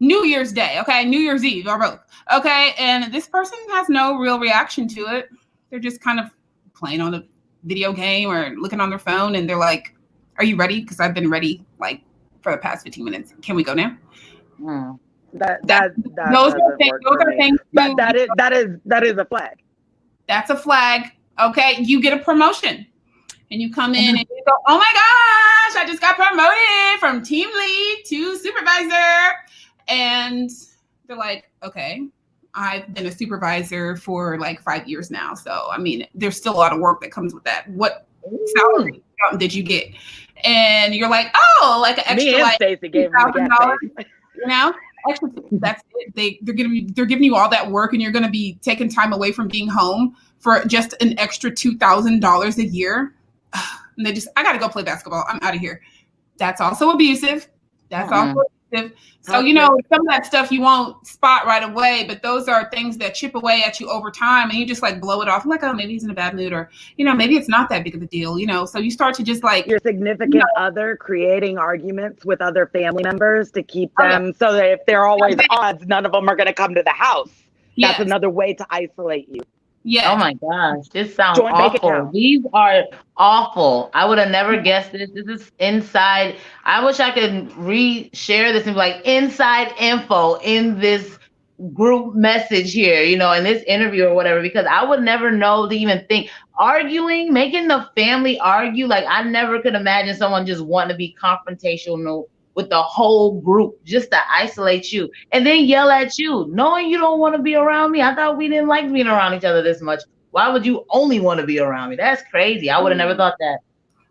New Year's Day, okay? New Year's Eve or both, okay? And this person has no real reaction to it. They're just kind of playing on a video game or looking on their phone, and they're like, "Are you ready? Because I've been ready like for the past 15 minutes. Can we go now?" That those are things. But that is a flag. That's a flag. Okay, you get a promotion, and you come in and you go, "Oh my gosh, I just got promoted from team lead to supervisor." And they're like, okay, I've been a supervisor for like 5 years now. So, there's still a lot of work that comes with that. What salary did you get? And you're like, oh, like an extra, like Stacy gave me $2,000, extra. That's it. They're giving you all that work, and you're going to be taking time away from being home for just an extra $2,000 a year. And I got to go play basketball. I'm out of here. That's also abusive. That's also abusive. So, some of that stuff you won't spot right away, but those are things that chip away at you over time, and you just like blow it off. Like, oh, maybe he's in a bad mood, or, maybe it's not that big of a deal, so you start to just like your significant other creating arguments with other family members to keep them so that if they're always at odds, none of them are going to come to the house. That's another way to isolate you. Yeah. Oh my gosh, this sounds awful. These are awful. I would have never guessed this. This is inside. I wish I could re-share this and be like inside info in this group message here, in this interview or whatever, because I would never know to even think making the family argue. Like, I never could imagine someone just wanting to be confrontational with the whole group just to isolate you and then yell at you, knowing you don't want to be around me. I thought we didn't like being around each other this much. Why would you only want to be around me? That's crazy. I would have never thought that.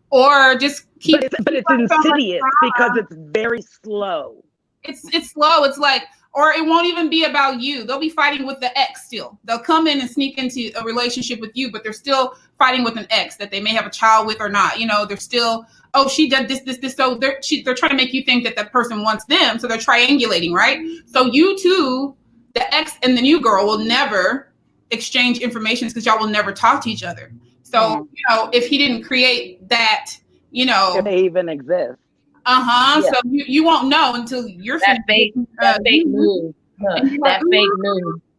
Or just keep. But it's insidious because it's very slow. It's slow. It's like, or it won't even be about you. They'll be fighting with the ex still. They'll come in and sneak into a relationship with you, but they're still fighting with an ex that they may have a child with or not. You know, they're still, oh, she did this. So they're trying to make you think that that person wants them. So they're triangulating, right? So you two, the ex and the new girl, will never exchange information because y'all will never talk to each other. So, you know, if he didn't create that, you know, if they even exist. Yeah. So you won't know until you're that fake news. That fake news.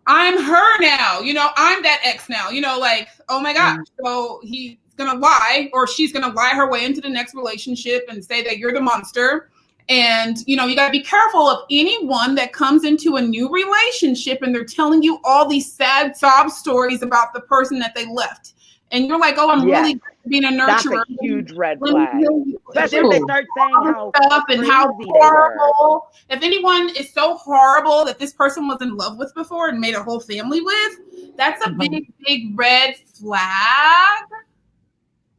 I'm her now. You know, I'm that ex now. You know, like, oh my gosh. So he's gonna lie, or she's gonna lie her way into the next relationship and say that you're the monster. And you know, you gotta be careful of anyone that comes into a new relationship and they're telling you all these sad sob stories about the person that they left. And you're like, oh, I'm really being a nurturer. That's a huge red flag. Especially if they start saying how stuff and how horrible. If anyone is so horrible that this person was in love with before and made a whole family with, that's a big red flag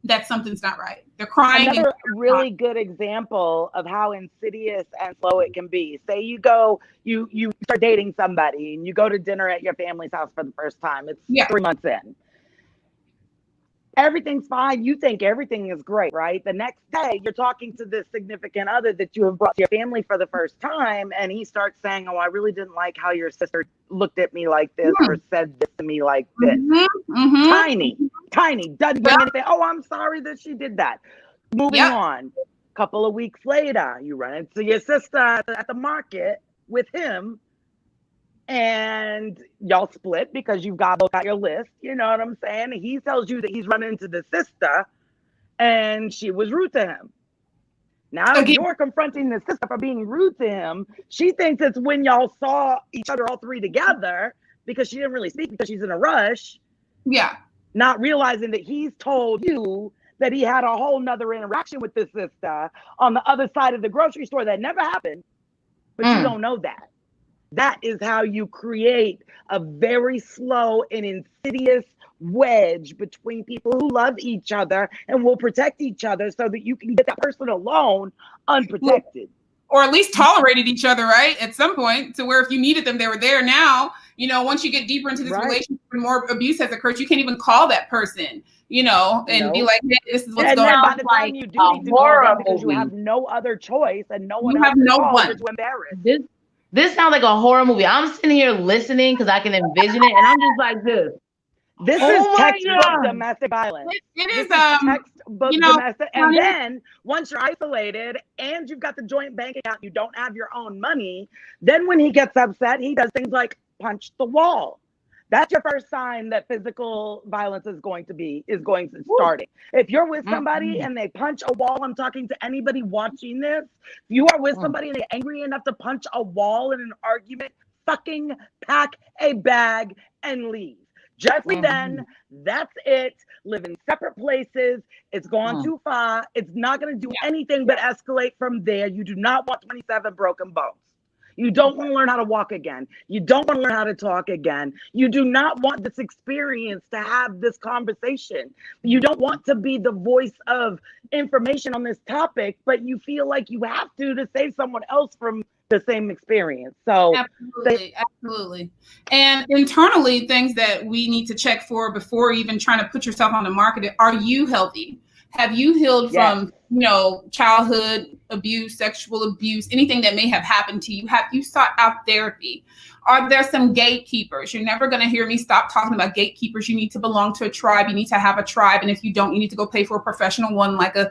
that something's not right. They're crying. Another really good example of how insidious and slow it can be. Say you go, you start dating somebody and you go to dinner at your family's house for the first time. It's 3 months in. Everything's fine. You think everything is great, right? The next day, you're talking to this significant other that you have brought to your family for the first time, and he starts saying, oh, I really didn't like how your sister looked at me like this or said this to me like this. Tiny. Doesn't bring anything. Oh, I'm sorry that she did that. Moving on. A couple of weeks later, you run into your sister at the market with him, and y'all split because you've got your list. You know what I'm saying? He tells you that he's running into the sister and she was rude to him. Now if you're confronting the sister for being rude to him, she thinks it's when y'all saw each other all three together because she didn't really speak because she's in a rush. Yeah. Not realizing that he's told you that he had a whole nother interaction with this sister on the other side of the grocery store that never happened, but you don't know that. That is how you create a very slow and insidious wedge between people who love each other and will protect each other so that you can get that person alone unprotected. Or at least tolerated each other, right? At some point, to where if you needed them, they were there. Now, you know, once you get deeper into this relationship and more abuse has occurred, you can't even call that person, you know, and be like, hey, this is what's going on. By the time you do need to call them because you have no other choice and no one else to embarrass. This sounds like a horror movie. I'm sitting here listening because I can envision it, and I'm just like this. This is textbook domestic violence. It is textbook domestic. And then once you're isolated and you've got the joint bank account, you don't have your own money. Then when he gets upset, he does things like punch the wall. That's your first sign that physical violence is going to start. If you're with somebody and they punch a wall, I'm talking to anybody watching this. If you are with somebody and they're angry enough to punch a wall in an argument, fucking pack a bag and leave. Just then, that's it. Live in separate places. It's gone too far. It's not going to do anything but escalate from there. You do not want 27 broken bones. You don't want to learn how to walk again. You don't want to learn how to talk again. You do not want this experience to have this conversation. You don't want to be the voice of information on this topic, but you feel like you have to save someone else from the same experience. So absolutely. And internally, things that we need to check for before even trying to put yourself on the market. Are you healthy? Have you healed from, you know, childhood abuse, sexual abuse, anything that may have happened to you? Have you sought out therapy? Are there some gatekeepers? You're never going to hear me stop talking about gatekeepers. You need to belong to a tribe. You need to have a tribe. And if you don't, you need to go pay for a professional one, like a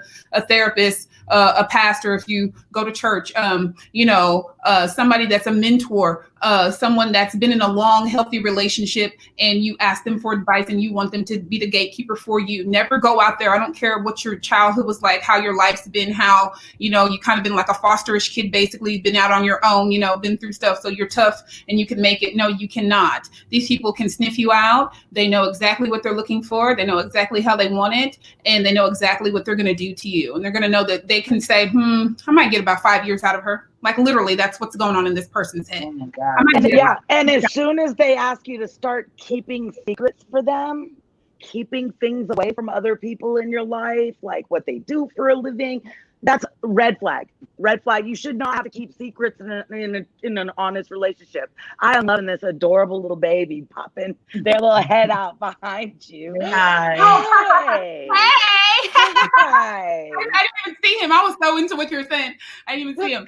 therapist, a pastor, if you go to church, somebody that's a mentor, someone that's been in a long, healthy relationship, and you ask them for advice and you want them to be the gatekeeper for you. Never go out there. I don't care what your childhood was like, how your life's been, how, you know, you kind of been like a fosterish kid, basically been out on your own, you know, been through stuff. So you're tough and you can make it. No, you cannot. These people can sniff you out. They know exactly what they're looking for. They know exactly how they want it. And they know exactly what they're going to do to you. And they're going to know that they can say, I might get about 5 years out of her. Like literally, that's what's going on in this person's head. Oh my God. Yeah. And as soon as they ask you to start keeping secrets for them, keeping things away from other people in your life, like what they do for a living, that's red flag. Red flag. You should not have to keep secrets in an honest relationship. I am loving this adorable little baby popping their little head out behind you. Hi. Hey. Hey. Hi. I didn't even see him. I was so into what you were saying. I didn't even see him.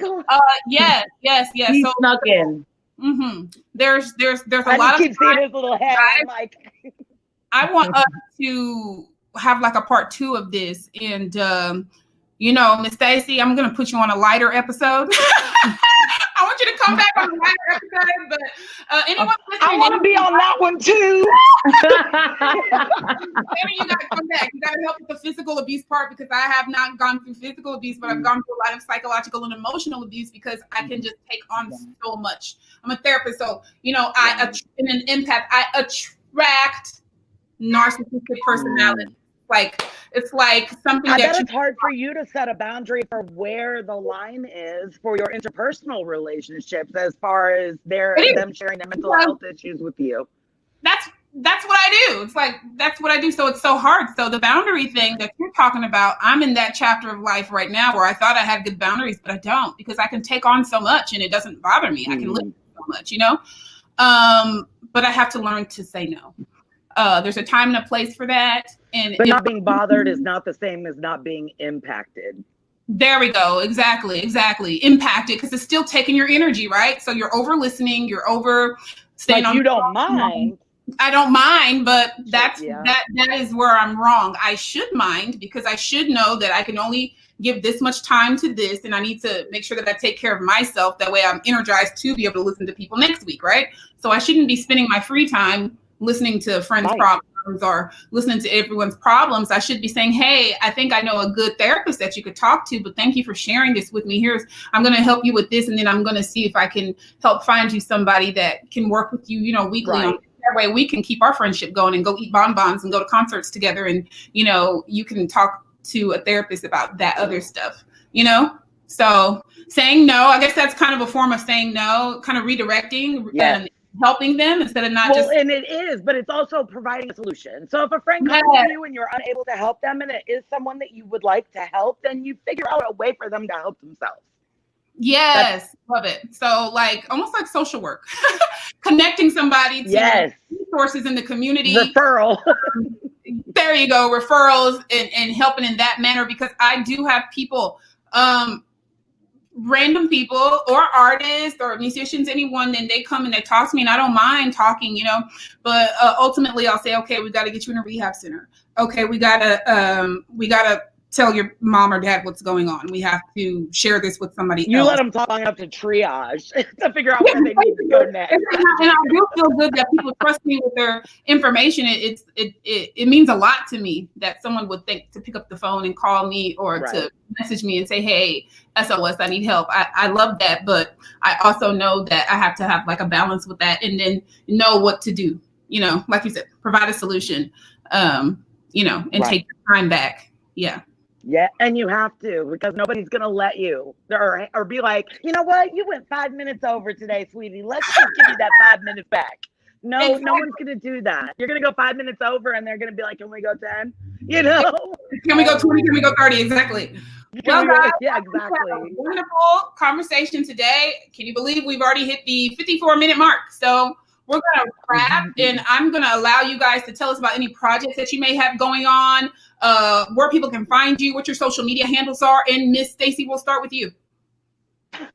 Yes. He So snuck in. There's a I lot of keep seeing his little head. I'm like, I want us to have like a part 2 of this, and you know, Miss Stacy, I'm gonna put you on a lighter episode. I want you to come back on a lighter episode, but anyone listening, I want to be on that one too. Maybe you gotta come back. You gotta help with the physical abuse part, because I have not gone through physical abuse, but I've gone through a lot of psychological and emotional abuse, because I can just take on so much. I'm a therapist, so you know, in an empath, I attract narcissistic personality. Like it's like something I that bet it's hard for you to set a boundary for where the line is for your interpersonal relationships, as far as them sharing their mental health issues with you. That's what I do. It's like that's what I do. So it's so hard. So the boundary thing that you're talking about, I'm in that chapter of life right now where I thought I had good boundaries, but I don't, because I can take on so much and it doesn't bother me. I can live so much, you know. But I have to learn to say no. There's a time and a place for that. But not being bothered is not the same as not being impacted. There we go. Exactly. Impacted, because it's still taking your energy, right? So you're over listening, you're over staying like on. You don't mind. I don't mind, but that is where I'm wrong. I should mind, because I should know that I can only give this much time to this, and I need to make sure that I take care of myself. That way I'm energized to be able to listen to people next week, right? So I shouldn't be spending my free time listening to friends' problems or listening to everyone's problems. I should be saying, hey, I think I know a good therapist that you could talk to, but thank you for sharing this with me. I'm going to help you with this, and then I'm going to see if I can help find you somebody that can work with you, you know, weekly. Right. That way we can keep our friendship going and go eat bonbons and go to concerts together. And, you know, you can talk to a therapist about that other stuff, you know? So saying no, I guess that's kind of a form of saying no, kind of redirecting. And helping them instead of not just. And it is, but it's also providing a solution. So if a friend comes to you and you're unable to help them, and it is someone that you would like to help, then you figure out a way for them to help themselves. Yes, love it. So like almost like social work, connecting somebody to resources in the community. Referral. There you go, referrals, and helping in that manner, because I do have people. Random people or artists or musicians, anyone, then they come and they talk to me, and I don't mind talking, you know, but ultimately I'll say, okay, we got to get you in a rehab center. Okay, we gotta tell your mom or dad what's going on. We have to share this with somebody else. You let them talk long enough to triage to figure out where they need to go next. And I do feel good that people trust me with their information. It means a lot to me that someone would think to pick up the phone and call me, or to message me and say, hey, SOS, I need help. I love that, but I also know that I have to have like a balance with that, and then know what to do, you know, like you said, provide a solution, you know, and take your time back. Yeah, and you have to, because nobody's going to let you or be like, you know what, you went 5 minutes over today, sweetie. Let's just give you that 5 minutes back. No, no one's going to do that. You're going to go 5 minutes over, and they're going to be like, can we go 10? You know? Can we go 20? Can we go 30? Exactly. Well, guys, exactly. Wonderful conversation today. Can you believe we've already hit the 54-minute mark? So we're going to wrap, and I'm going to allow you guys to tell us about any projects that you may have going on, where people can find you, what your social media handles are. And Miss Stacy, we'll start with you.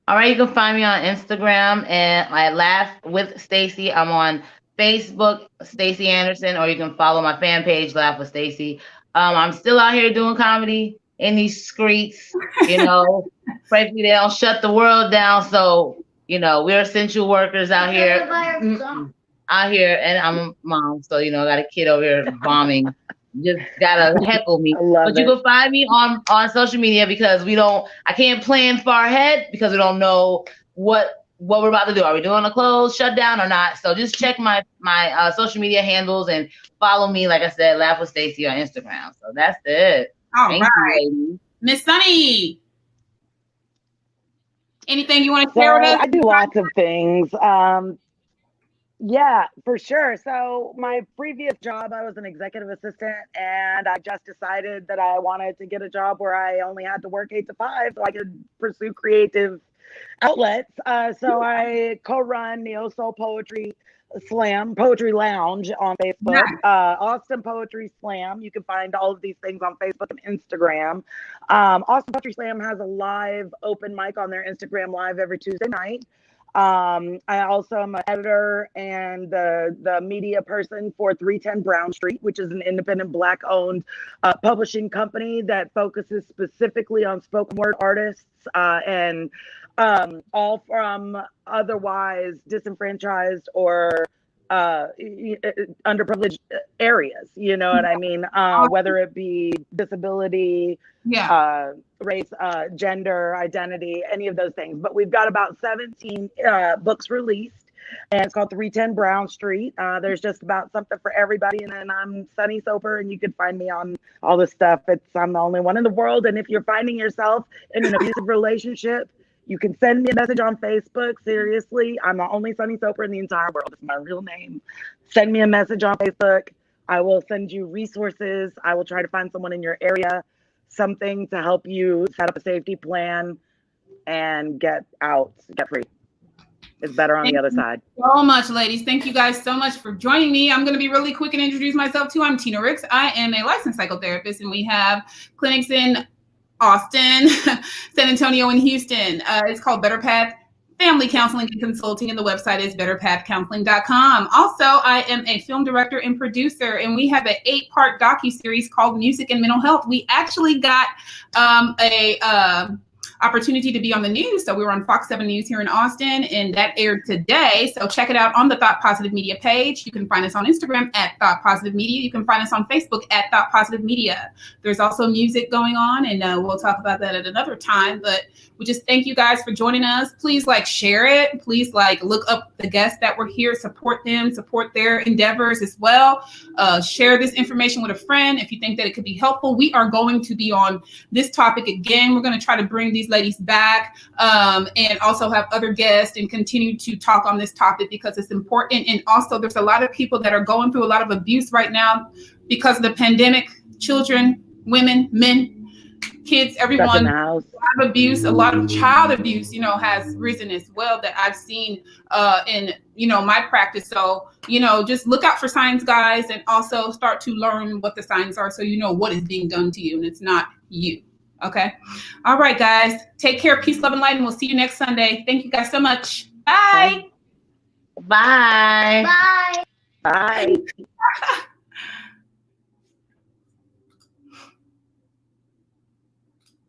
All right, you can find me on Instagram, and I Laugh with Stacy. I'm on Facebook, Stacy Anderson, or you can follow my fan page, Laugh with Stacy. I'm still out here doing comedy in these streets, you know. Pray they don't shut the world down. So, you know, we're essential workers out here. And I'm a mom, so, you know, I got a kid over here bombing just gotta heckle me. But you can find me on social media because I can't plan far ahead because we don't know what we're about to do. Are we doing a closed shutdown or not? So just check my social media handles and follow me. Like I said, Laugh with Stacy on Instagram. So that's it. All right, Miss Sunny. Anything you want to share with us? I do lots of things. Yeah, for sure. So my previous job, I was an executive assistant, and I just decided that I wanted to get a job where I only had to work 8 to 5 so I could pursue creative outlets. So I co-run Neo Soul Poetry Lounge on Facebook, Austin Poetry Slam. You can find all of these things on Facebook and Instagram. Austin Poetry Slam has a live open mic on their Instagram Live every Tuesday night. I also am an editor and the media person for 310 Brown Street, which is an independent Black-owned publishing company that focuses specifically on spoken word artists and all from otherwise disenfranchised or underprivileged areas. You know what I mean? Whether it be disability, race, gender, identity, any of those things. But we've got about 17 books released, and it's called 310 Brown Street. There's just about something for everybody. And then I'm Sunni Soper, and you can find me on all this stuff. I'm the only one in the world. And if you're finding yourself in an abusive relationship, you can send me a message on Facebook. Seriously, I'm the only Sunni Soper in the entire world. It's my real name. Send me a message on Facebook. I will send you resources. I will try to find someone in your area, something to help you set up a safety plan and get free. It's better on the other side. So much, ladies. Thank you guys so much for joining me. I'm going to be really quick and introduce myself too. I'm Tina Ricks. I am a licensed psychotherapist, and we have clinics in Austin, San Antonio, and Houston. It's called Better Path Family Counseling and Consulting, and the website is betterpathcounseling.com. Also, I am a film director and producer, and we have an 8-part docuseries called Music and Mental Health. We actually got a opportunity to be on the news. So we were on Fox 7 News here in Austin, and that aired today. So check it out on the Thought Positive Media page. You can find us on Instagram at Thought Positive Media. You can find us on Facebook at Thought Positive Media. There's also music going on, and we'll talk about that at another time. But we just thank you guys for joining us. Please share it. Please look up the guests that were here, support them, support their endeavors as well. Share this information with a friend if you think that it could be helpful. We are going to be on this topic again. We're going to try to bring these ladies back and also have other guests and continue to talk on this topic because it's important. And also there's a lot of people that are going through a lot of abuse right now because of the pandemic. Children, women, men, kids, everyone. A lot of abuse, a lot of child abuse, has risen as well that I've seen in, my practice. So, just look out for signs, guys, and also start to learn what the signs are so you know what is being done to you and it's not you. Okay. All right, guys. Take care. Peace, love, and light, and we'll see you next Sunday. Thank you guys so much. Bye. Bye. Bye. Bye.